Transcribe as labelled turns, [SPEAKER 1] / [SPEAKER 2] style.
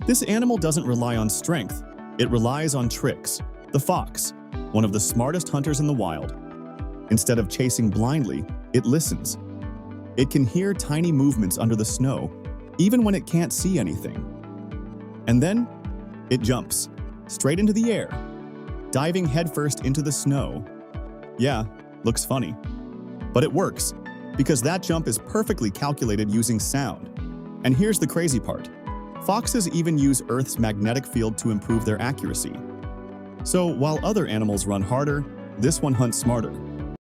[SPEAKER 1] This animal doesn't rely on strength, it relies on tricks. The fox, one of the smartest hunters in the wild. Instead of chasing blindly, it listens. It can hear tiny movements under the snow, even when it can't see anything. And then, it jumps, straight into the air, diving headfirst into the snow. Yeah, looks funny. But it works, because that jump is perfectly calculated using sound. And here's the crazy part. Foxes even use Earth's magnetic field to improve their accuracy. So while other animals run harder, this one hunts smarter.